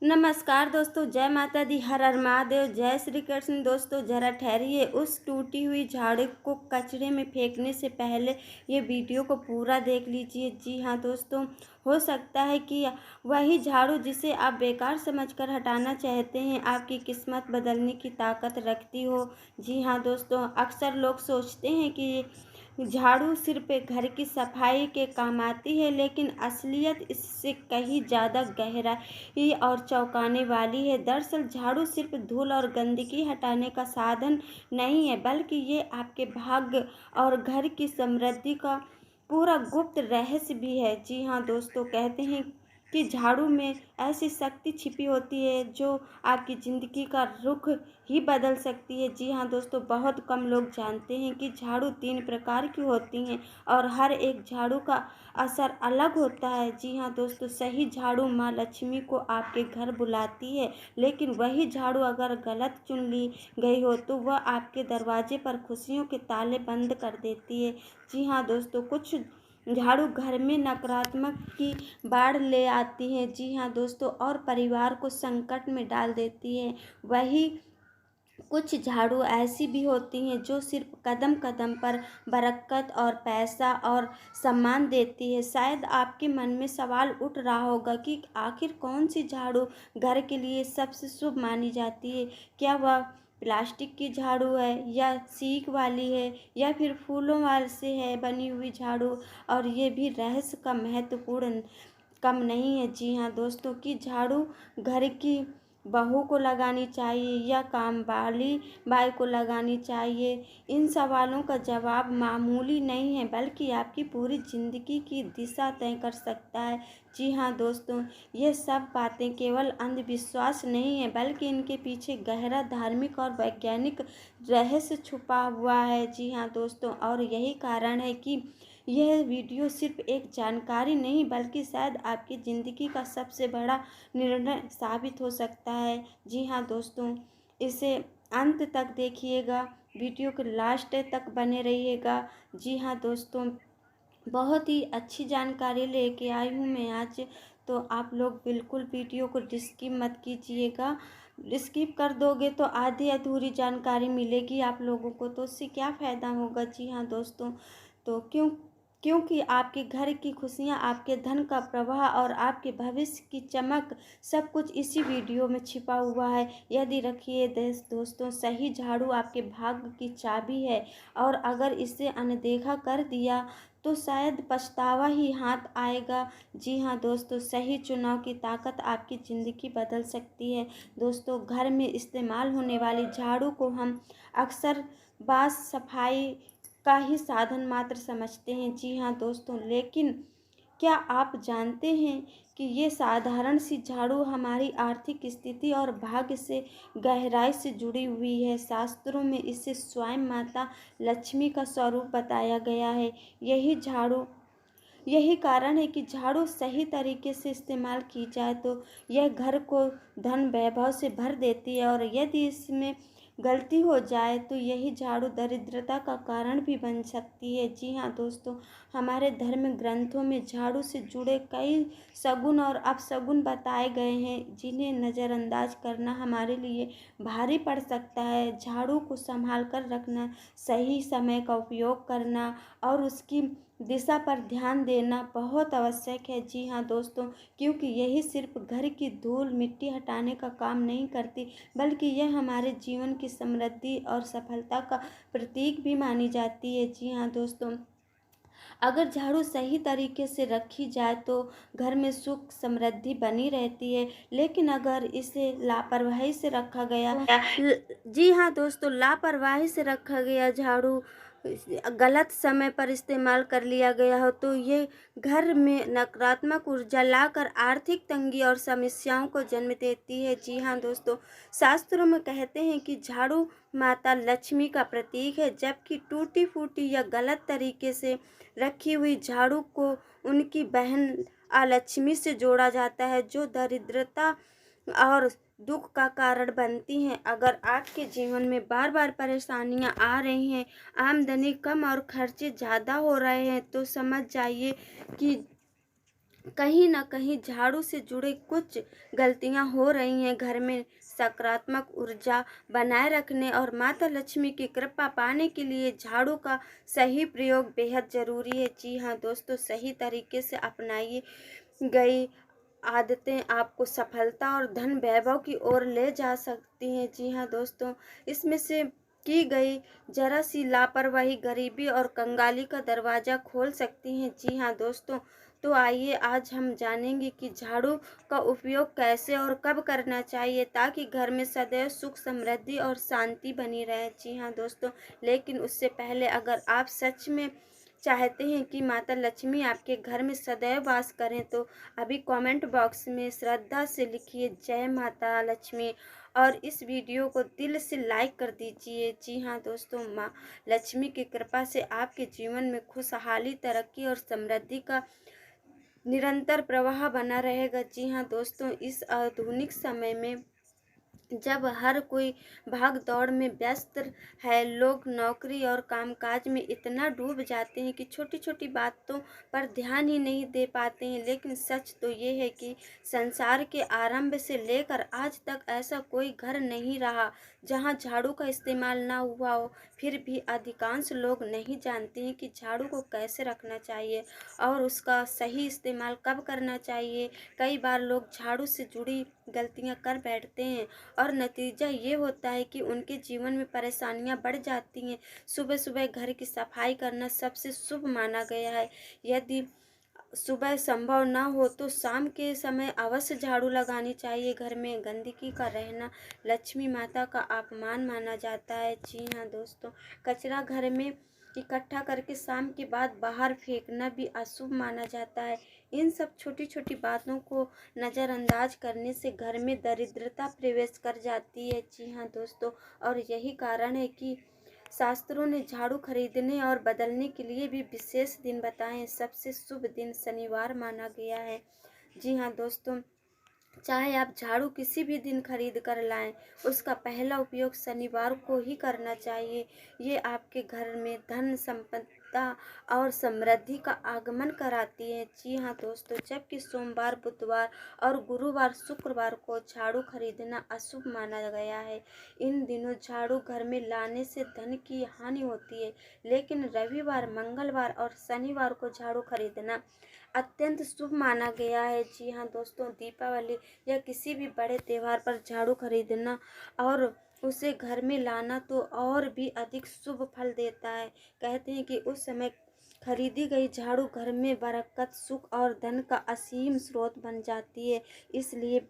नमस्कार दोस्तों, जय माता दी, हर हर महादेव, जय श्री कृष्ण। दोस्तों जरा ठहरिए, उस टूटी हुई झाड़ू को कचरे में फेंकने से पहले ये वीडियो को पूरा देख लीजिए। जी हाँ दोस्तों, हो सकता है कि वही झाड़ू जिसे आप बेकार समझकर हटाना चाहते हैं आपकी किस्मत बदलने की ताकत रखती हो। जी हाँ दोस्तों, अक्सर लोग सोचते हैं कि झाड़ू सिर्फ घर की सफाई के काम आती है, लेकिन असलियत इससे कहीं ज़्यादा गहराई और चौंकाने वाली है। दरअसल झाड़ू सिर्फ धूल और गंदगी हटाने का साधन नहीं है, बल्कि ये आपके भाग्य और घर की समृद्धि का पूरा गुप्त रहस्य भी है। जी हाँ दोस्तों, कहते हैं कि झाड़ू में ऐसी शक्ति छिपी होती है जो आपकी ज़िंदगी का रुख ही बदल सकती है। जी हाँ दोस्तों, बहुत कम लोग जानते हैं कि झाड़ू 3 प्रकार की होती हैं और हर एक झाड़ू का असर अलग होता है। जी हाँ दोस्तों, सही झाड़ू माँ लक्ष्मी को आपके घर बुलाती है, लेकिन वही झाड़ू अगर गलत चुन ली गई हो तो वह आपके दरवाजे पर खुशियों के ताले बंद कर देती है। जी हाँ दोस्तों, कुछ झाड़ू घर में नकारात्मक की बाढ़ ले आती है। जी हाँ दोस्तों, और परिवार को संकट में डाल देती है। वही कुछ झाड़ू ऐसी भी होती हैं जो सिर्फ कदम कदम पर बरकत और पैसा और सम्मान देती है। शायद आपके मन में सवाल उठ रहा होगा कि आखिर कौन सी झाड़ू घर के लिए सबसे शुभ मानी जाती है। क्या वह प्लास्टिक की झाड़ू है, या सीक वाली है, या फिर फूलों वाले से है बनी हुई झाड़ू। और ये भी रहस्य का महत्वपूर्ण कम नहीं है। जी हाँ दोस्तों, कि झाड़ू घर की बहू को लगानी चाहिए या काम वाली बाई को लगानी चाहिए, इन सवालों का जवाब मामूली नहीं है, बल्कि आपकी पूरी ज़िंदगी की दिशा तय कर सकता है। जी हाँ दोस्तों, ये सब बातें केवल अंधविश्वास नहीं है, बल्कि इनके पीछे गहरा धार्मिक और वैज्ञानिक रहस्य छुपा हुआ है। जी हाँ दोस्तों, और यही कारण है कि यह वीडियो सिर्फ एक जानकारी नहीं, बल्कि शायद आपकी ज़िंदगी का सबसे बड़ा निर्णय साबित हो सकता है। जी हाँ दोस्तों, इसे अंत तक देखिएगा, वीडियो के लास्ट तक बने रहिएगा। जी हाँ दोस्तों, बहुत ही अच्छी जानकारी लेके आई हूँ मैं आज, तो आप लोग बिल्कुल वीडियो को स्किप मत कीजिएगा। स्किप कर दोगे तो आधी अधूरी जानकारी मिलेगी आप लोगों को, तो उससे क्या फ़ायदा होगा। जी हाँ दोस्तों, तो क्योंकि आपके घर की खुशियाँ, आपके धन का प्रवाह और आपके भविष्य की चमक सब कुछ इसी वीडियो में छिपा हुआ है। यदि रखिए दोस्तों, सही झाड़ू आपके भाग्य की चाबी है, और अगर इसे अनदेखा कर दिया तो शायद पछतावा ही हाथ आएगा। जी हाँ दोस्तों, सही चुनाव की ताकत आपकी ज़िंदगी बदल सकती है। दोस्तों, घर में इस्तेमाल होने वाली झाड़ू को हम अक्सर बास सफाई का ही साधन मात्र समझते हैं। जी हाँ दोस्तों, लेकिन क्या आप जानते हैं कि ये साधारण सी झाड़ू हमारी आर्थिक स्थिति और भाग्य से गहराई से जुड़ी हुई है। शास्त्रों में इसे स्वयं माता लक्ष्मी का स्वरूप बताया गया है। यही कारण है कि झाड़ू सही तरीके से इस्तेमाल की जाए तो यह घर को धन वैभव से भर देती है, और यदि इसमें गलती हो जाए तो यही झाड़ू दरिद्रता का कारण भी बन सकती है। जी हाँ दोस्तों, हमारे धर्म ग्रंथों में झाड़ू से जुड़े कई सगुन और अपशगुन बताए गए हैं, जिन्हें नज़रअंदाज करना हमारे लिए भारी पड़ सकता है। झाड़ू को संभाल कर रखना, सही समय का उपयोग करना और उसकी दिशा पर ध्यान देना बहुत आवश्यक है। जी हाँ दोस्तों, क्योंकि यही सिर्फ घर की धूल मिट्टी हटाने का काम नहीं करती, बल्कि यह हमारे जीवन की समृद्धि और सफलता का प्रतीक भी मानी जाती है। जी हाँ दोस्तों, अगर झाड़ू सही तरीके से रखी जाए तो घर में सुख समृद्धि बनी रहती है, लेकिन अगर इसे लापरवाही से रखा गया जी हाँ दोस्तों, लापरवाही से रखा गया झाड़ू गलत समय पर इस्तेमाल कर लिया गया हो तो ये घर में नकारात्मक ऊर्जा लाकर आर्थिक तंगी और समस्याओं को जन्म देती है। जी हाँ दोस्तों, शास्त्रों में कहते हैं कि झाड़ू माता लक्ष्मी का प्रतीक है, जबकि टूटी फूटी या गलत तरीके से रखी हुई झाड़ू को उनकी बहन अलक्ष्मी से जोड़ा जाता है, जो दरिद्रता और दुख का कारण बनती हैं। अगर आपके जीवन में बार बार परेशानियां आ रही हैं, आमदनी कम और खर्चे ज़्यादा हो रहे हैं, तो समझ जाइए कि कहीं न कहीं झाड़ू से जुड़े कुछ गलतियाँ हो रही हैं घर में। सकारात्मक ऊर्जा बनाए रखने और माता लक्ष्मी की कृपा पाने के लिए झाड़ू का सही प्रयोग बेहद ज़रूरी है। जी हाँ दोस्तों, सही तरीके से अपनाई गई आदतें आपको सफलता और धन वैभव की ओर ले जा सकती हैं। जी हाँ दोस्तों, इसमें से की गई जरा सी लापरवाही गरीबी और कंगाली का दरवाज़ा खोल सकती हैं। जी हाँ दोस्तों, तो आइए आज हम जानेंगे कि झाड़ू का उपयोग कैसे और कब करना चाहिए ताकि घर में सदैव सुख समृद्धि और शांति बनी रहे। जी हाँ दोस्तों, लेकिन उससे पहले अगर आप सच में चाहते हैं कि माता लक्ष्मी आपके घर में सदैव वास करें तो अभी कमेंट बॉक्स में श्रद्धा से लिखिए जय माता लक्ष्मी और इस वीडियो को दिल से लाइक कर दीजिए। जी हाँ दोस्तों, माँ लक्ष्मी की कृपा से आपके जीवन में खुशहाली, तरक्की और समृद्धि का निरंतर प्रवाह बना रहेगा। जी हाँ दोस्तों, इस आधुनिक समय में जब हर कोई भाग दौड़ में व्यस्त है, लोग नौकरी और कामकाज में इतना डूब जाते हैं कि छोटी छोटी बातों पर ध्यान ही नहीं दे पाते हैं। लेकिन सच तो ये है कि संसार के आरंभ से लेकर आज तक ऐसा कोई घर नहीं रहा जहां झाड़ू का इस्तेमाल ना हुआ हो। फिर भी अधिकांश लोग नहीं जानते हैं कि झाड़ू को कैसे रखना चाहिए और उसका सही इस्तेमाल कब करना चाहिए। कई बार लोग झाड़ू से जुड़ी गलतियां कर बैठते हैं और नतीजा ये होता है कि उनके जीवन में परेशानियां बढ़ जाती हैं। सुबह सुबह घर की सफाई करना सबसे शुभ माना गया है। यदि सुबह संभव ना हो तो शाम के समय अवश्य झाड़ू लगानी चाहिए। घर में गंदगी का रहना लक्ष्मी माता का अपमान माना जाता है। जी हाँ दोस्तों, कचरा घर में इकट्ठा करके शाम के बाद बाहर फेंकना भी अशुभ माना जाता है। इन सब छोटी छोटी बातों को नज़रअंदाज करने से घर में दरिद्रता प्रवेश कर जाती है। जी हाँ दोस्तों, और यही कारण है कि शास्त्रों ने झाड़ू खरीदने और बदलने के लिए भी विशेष दिन बताए हैं। सबसे शुभ दिन शनिवार माना गया है। जी हाँ दोस्तों, चाहे आप झाड़ू किसी भी दिन खरीद कर लाएं, उसका पहला उपयोग शनिवार को ही करना चाहिए। ये आपके घर में धन संपदा और समृद्धि का आगमन कराती है। जी हाँ दोस्तों, जबकि सोमवार, बुधवार और गुरुवार, शुक्रवार को झाड़ू खरीदना अशुभ माना गया है। इन दिनों झाड़ू घर में लाने से धन की हानि होती है, लेकिन रविवार, मंगलवार और शनिवार को झाड़ू खरीदना अत्यंत शुभ माना गया है। जी हाँ दोस्तों, दीपावली या किसी भी बड़े त्योहार पर झाड़ू खरीदना और उसे घर में लाना तो और भी अधिक शुभ फल देता है। कहते हैं कि उस समय खरीदी गई झाड़ू घर में बरकत, सुख और धन का असीम स्रोत बन जाती है। इसलिए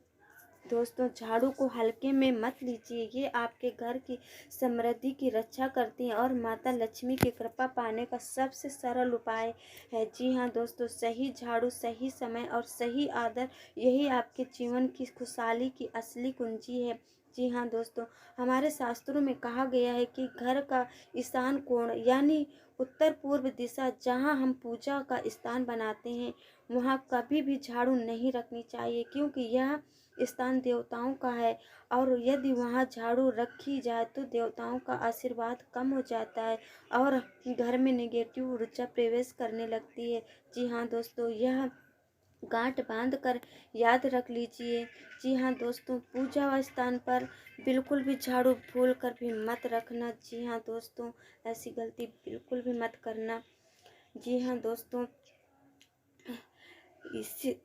दोस्तों, झाड़ू को हल्के में मत लीजिए। ये आपके घर की समृद्धि की रक्षा करती हैं और माता लक्ष्मी की कृपा पाने का सबसे सरल उपाय है। जी हाँ दोस्तों, सही झाड़ू, सही समय और सही आदर, यही आपके जीवन की खुशहाली की असली कुंजी है। जी हाँ दोस्तों, हमारे शास्त्रों में कहा गया है कि घर का ईशान कोण यानी उत्तर पूर्व दिशा, जहाँ हम पूजा का स्थान बनाते हैं, वहाँ कभी भी झाड़ू नहीं रखनी चाहिए, क्योंकि यह स्थान देवताओं का है और यदि वहाँ झाड़ू रखी जाए तो देवताओं का आशीर्वाद कम हो जाता है और घर में नेगेटिव ऊर्जा प्रवेश करने लगती है। जी हाँ दोस्तों, यह गांठ बांध कर याद रख लीजिए। जी हाँ दोस्तों, पूजा स्थान पर बिल्कुल भी झाड़ू भूल कर भी मत रखना। जी हाँ दोस्तों, ऐसी गलती बिल्कुल भी मत करना। जी हाँ दोस्तों, इस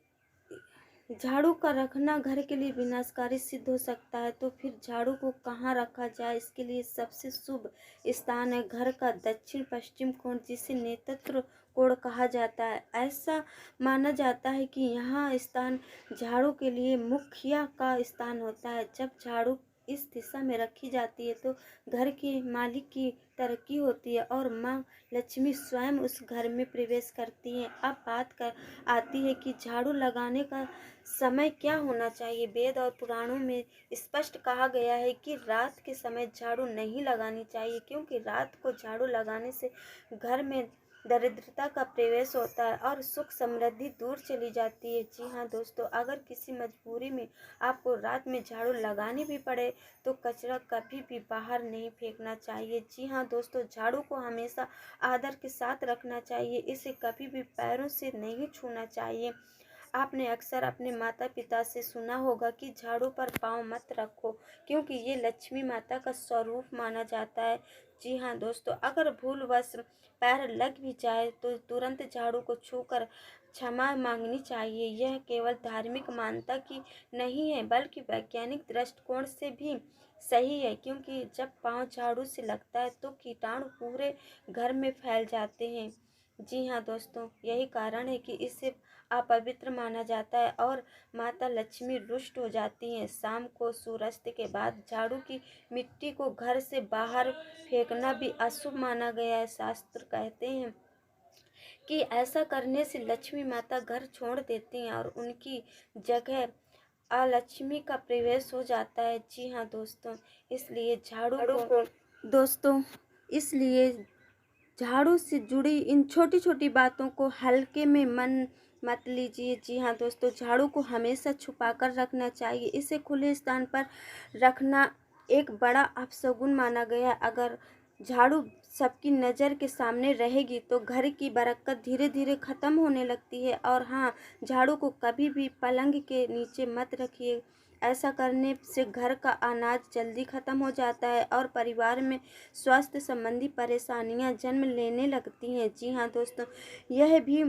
झाड़ू का रखना घर के लिए विनाशकारी सिद्ध हो सकता है, तो फिर झाड़ू को कहाँ रखा जाए? इसके लिए सबसे शुभ स्थान है घर का दक्षिण पश्चिम कोण, जिसे नेतृत्व कोण कहा जाता है। ऐसा माना जाता है कि यहाँ स्थान झाड़ू के लिए मुखिया का स्थान होता है। जब झाड़ू इस दिशा में रखी जाती है तो घर के मालिक की तरक्की होती है और माँ लक्ष्मी स्वयं उस घर में प्रवेश करती हैं। अब बात कर आती है कि झाड़ू लगाने का समय क्या होना चाहिए। वेद और पुराणों में स्पष्ट कहा गया है कि रात के समय झाड़ू नहीं लगानी चाहिए, क्योंकि रात को झाड़ू लगाने से घर में दरिद्रता का प्रवेश होता है और सुख समृद्धि दूर चली जाती है। जी हाँ दोस्तों, अगर किसी मजबूरी में आपको रात में झाड़ू लगानी भी पड़े तो कचरा कभी भी बाहर नहीं फेंकना चाहिए। जी हाँ दोस्तों, झाड़ू को हमेशा आदर के साथ रखना चाहिए, इसे कभी भी पैरों से नहीं छूना चाहिए आपने अक्सर अपने माता पिता से सुना होगा कि झाड़ू पर पाँव मत रखो, क्योंकि ये लक्ष्मी माता का स्वरूप माना जाता है। जी हाँ दोस्तों, अगर भूलवश पैर लग भी जाए तो तुरंत झाड़ू को छूकर क्षमा मांगनी चाहिए। यह केवल धार्मिक मान्यता की नहीं है, बल्कि वैज्ञानिक दृष्टिकोण से भी सही है, क्योंकि जब पाँव झाड़ू से लगता है तो कीटाणु पूरे घर में फैल जाते हैं। जी हाँ दोस्तों, यही कारण है कि इसे अपवित्र माना जाता है और माता लक्ष्मी रुष्ट हो जाती हैं। शाम को सूर्यास्त के बाद झाड़ू की मिट्टी को घर से बाहर फेंकना भी अशुभ माना गया है। शास्त्र कहते हैं कि ऐसा करने से लक्ष्मी माता घर छोड़ देती हैं और उनकी जगह अलक्ष्मी का प्रवेश हो जाता है। जी हाँ दोस्तों, इसलिए इसलिए झाड़ू से जुड़ी इन छोटी छोटी बातों को हल्के में मन मत लीजिए। जी हाँ दोस्तों, झाड़ू को हमेशा छुपा कर रखना चाहिए। इसे खुले स्थान पर रखना एक बड़ा अपशगुन माना गया है। अगर झाड़ू सबकी नज़र के सामने रहेगी तो घर की बरकत धीरे धीरे ख़त्म होने लगती है। और हाँ, झाड़ू को कभी भी पलंग के नीचे मत रखिए। ऐसा करने से घर का अनाज जल्दी ख़त्म हो जाता है और परिवार में स्वास्थ्य संबंधी परेशानियां जन्म लेने लगती हैं। जी हाँ दोस्तों, यह भी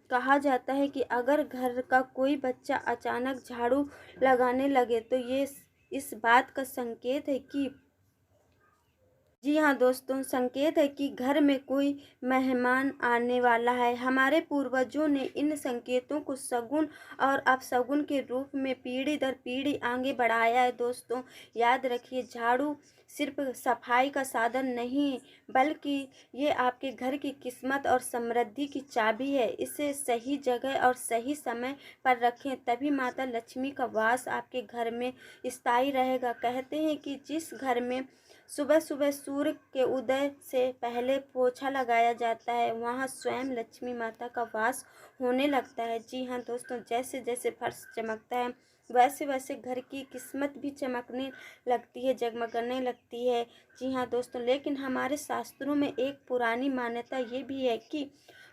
कहा जाता है कि अगर घर का कोई बच्चा अचानक झाड़ू लगाने लगे तो ये इस बात का संकेत है कि जी हाँ दोस्तों, संकेत है कि घर में कोई मेहमान आने वाला है। हमारे पूर्वजों ने इन संकेतों को सगुन और अपशगुन के रूप में पीढ़ी दर पीढ़ी आगे बढ़ाया है। दोस्तों याद रखिए, झाड़ू सिर्फ सफाई का साधन नहीं, बल्कि ये आपके घर की किस्मत और समृद्धि की चाबी है। इसे सही जगह और सही समय पर रखें, तभी माता लक्ष्मी का वास आपके घर में स्थायी रहेगा। कहते हैं कि जिस घर में सुबह सुबह सूर्य के उदय से पहले पोछा लगाया जाता है, वहाँ स्वयं लक्ष्मी माता का वास होने लगता है। जी हाँ दोस्तों, जैसे जैसे फर्श चमकता है वैसे वैसे घर की किस्मत भी चमकने लगती है, जगमगने लगती है। जी हाँ दोस्तों, लेकिन हमारे शास्त्रों में एक पुरानी मान्यता ये भी है कि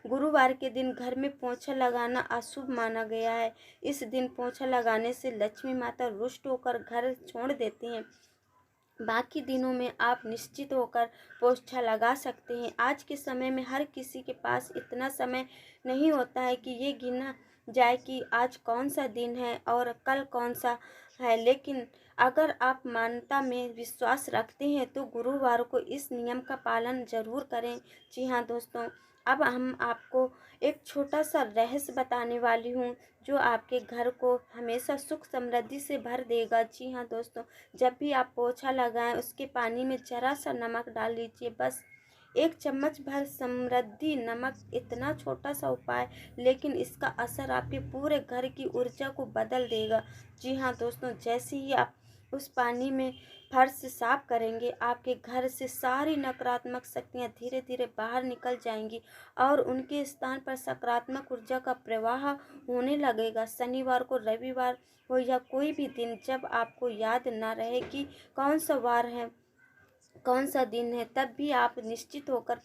गुरुवार के दिन घर में पोछा लगाना अशुभ माना गया है। इस दिन पोछा लगाने से लक्ष्मी माता रुष्ट होकर घर छोड़ देती हैं। बाकी दिनों में आप निश्चित होकर पोछा लगा सकते हैं। आज के समय में हर किसी के पास इतना समय नहीं होता है कि ये गिना जाए कि आज कौन सा दिन है और कल कौन सा है, लेकिन अगर आप मान्यता में विश्वास रखते हैं तो गुरुवार को इस नियम का पालन जरूर करें। जी हाँ दोस्तों, अब हम आपको एक छोटा सा रहस्य बताने वाली हूँ जो आपके घर को हमेशा सुख समृद्धि से भर देगा। जी हाँ दोस्तों, जब भी आप पोछा लगाएं उसके पानी में जरा सा नमक डाल लीजिए, बस 1 चम्मच भर समृद्धि नमक। इतना छोटा सा उपाय, लेकिन इसका असर आपके पूरे घर की ऊर्जा को बदल देगा। जी हाँ दोस्तों, जैसे ही आप उस पानी में फर्श साफ करेंगे, आपके घर से सारी नकारात्मक शक्तियाँ धीरे धीरे बाहर निकल जाएंगी और उनके स्थान पर सकारात्मक ऊर्जा का प्रवाह होने लगेगा। शनिवार को, रविवार हो या कोई भी दिन जब आपको याद ना रहे कि कौन सा वार है, कौन सा दिन है, तब भी आप निश्चित होकर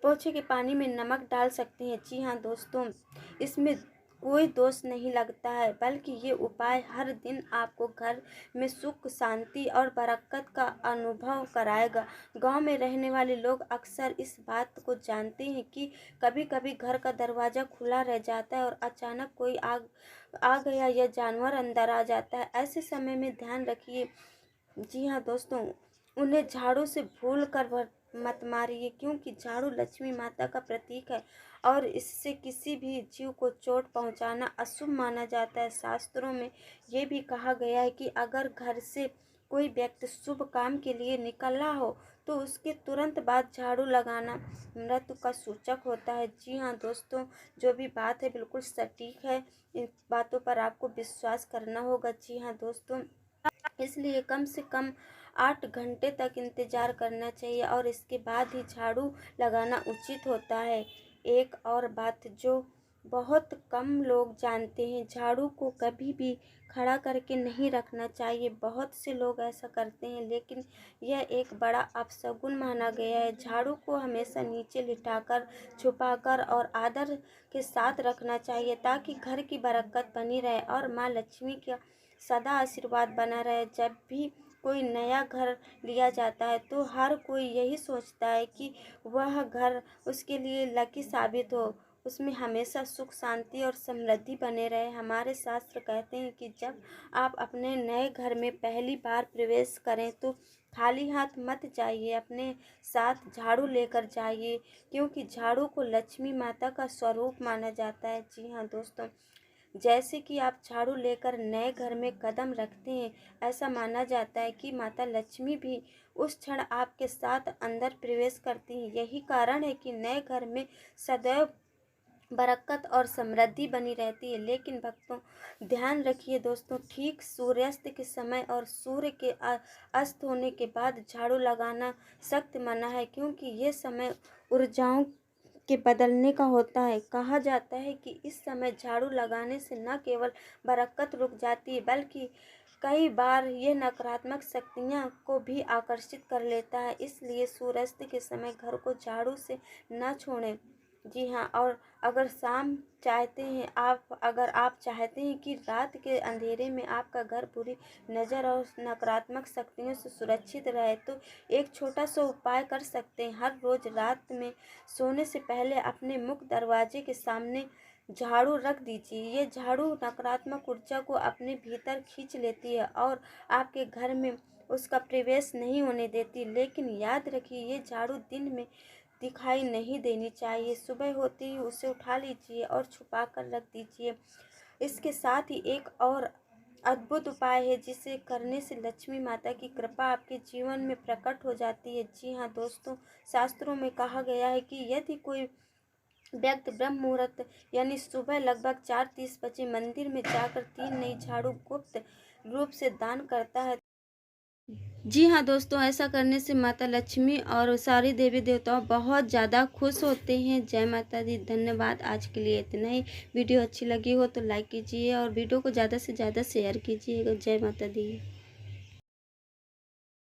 पोछे के पानी में नमक डाल सकते हैं। जी हाँ दोस्तों, इसमें कोई दोष नहीं लगता है, बल्कि ये उपाय हर दिन आपको घर में सुख, शांति और बरकत का अनुभव कराएगा। गांव में रहने वाले लोग अक्सर इस बात को जानते हैं कि कभी कभी घर का दरवाज़ा खुला रह जाता है और अचानक कोई आ गया या जानवर अंदर आ जाता है। ऐसे समय में ध्यान रखिए, जी हाँ दोस्तों, उन्हें झाड़ू से भूल कर मत मारिए, क्योंकि झाड़ू लक्ष्मी माता का प्रतीक है और इससे किसी भी जीव को चोट पहुंचाना अशुभ माना जाता है। शास्त्रों में ये भी कहा गया है कि अगर घर से कोई व्यक्ति शुभ काम के लिए निकला हो तो उसके तुरंत बाद झाड़ू लगाना मृत्यु का सूचक होता है। जी हाँ दोस्तों, जो भी बात है बिल्कुल सटीक है, इन बातों पर आपको विश्वास करना होगा। जी हाँ दोस्तों, इसलिए कम से कम 8 घंटे तक इंतज़ार करना चाहिए और इसके बाद ही झाड़ू लगाना उचित होता है। एक और बात जो बहुत कम लोग जानते हैं झाड़ू को कभी भी खड़ा करके नहीं रखना चाहिए। बहुत से लोग ऐसा करते हैं, लेकिन यह एक बड़ा अपशगुन माना गया है। झाड़ू को हमेशा नीचे लिटाकर, छुपाकर और आदर के साथ रखना चाहिए, ताकि घर की बरकत बनी रहे और माँ लक्ष्मी का सदा आशीर्वाद बना रहे। जब भी कोई नया घर लिया जाता है तो हर कोई यही सोचता है कि वह घर उसके लिए लकी साबित हो, उसमें हमेशा सुख शांति और समृद्धि बने रहे। हमारे शास्त्र कहते हैं कि जब आप अपने नए घर में पहली बार प्रवेश करें तो खाली हाथ मत जाइए, अपने साथ झाड़ू लेकर जाइए, क्योंकि झाड़ू को लक्ष्मी माता का स्वरूप माना जाता है। जी हाँ दोस्तों, जैसे कि आप झाड़ू लेकर नए घर में कदम रखते हैं, ऐसा माना जाता है कि माता लक्ष्मी भी उस क्षण आपके साथ अंदर प्रवेश करती हैं। यही कारण है कि नए घर में सदैव बरकत और समृद्धि बनी रहती है। लेकिन भक्तों, ध्यान रखिए दोस्तों, ठीक सूर्यास्त के समय और सूर्य के अस्त होने के बाद झाड़ू लगाना सख्त मना है, क्योंकि ये समय ऊर्जाओं के बदलने का होता है। कहा जाता है कि इस समय झाड़ू लगाने से न केवल बरकत रुक जाती है, बल्कि कई बार ये नकारात्मक शक्तियाँ को भी आकर्षित कर लेता है। इसलिए सूर्यास्त के समय घर को झाड़ू से न छोड़ें। जी हाँ, और अगर आप चाहते हैं कि रात के अंधेरे में आपका घर बुरी नज़र और नकारात्मक शक्तियों से सुरक्षित रहे, तो एक छोटा सा उपाय कर सकते हैं। हर रोज़ रात में सोने से पहले अपने मुख्य दरवाजे के सामने झाड़ू रख दीजिए। ये झाड़ू नकारात्मक ऊर्जा को अपने भीतर खींच लेती है और आपके घर में उसका प्रवेश नहीं होने देती। लेकिन याद रखिए, ये झाड़ू दिन में दिखाई नहीं देनी चाहिए। सुबह होते ही उसे उठा लीजिए और छुपा कर रख दीजिए। इसके साथ ही एक और अद्भुत उपाय है, जिसे करने से लक्ष्मी माता की कृपा आपके जीवन में प्रकट हो जाती है। जी हाँ दोस्तों, शास्त्रों में कहा गया है कि यदि कोई व्यक्ति ब्रह्म मुहूर्त यानी सुबह लगभग 4:30 बजे मंदिर में जाकर 3 नई झाड़ू गुप्त रूप से दान करता है। जी हाँ दोस्तों, ऐसा करने से माता लक्ष्मी और सारी देवी देवता बहुत ज़्यादा खुश होते हैं। जय माता दी। धन्यवाद। आज के लिए इतना ही। वीडियो अच्छी लगी हो तो लाइक कीजिए और वीडियो को ज़्यादा से ज़्यादा शेयर कीजिएगा। जय माता दी।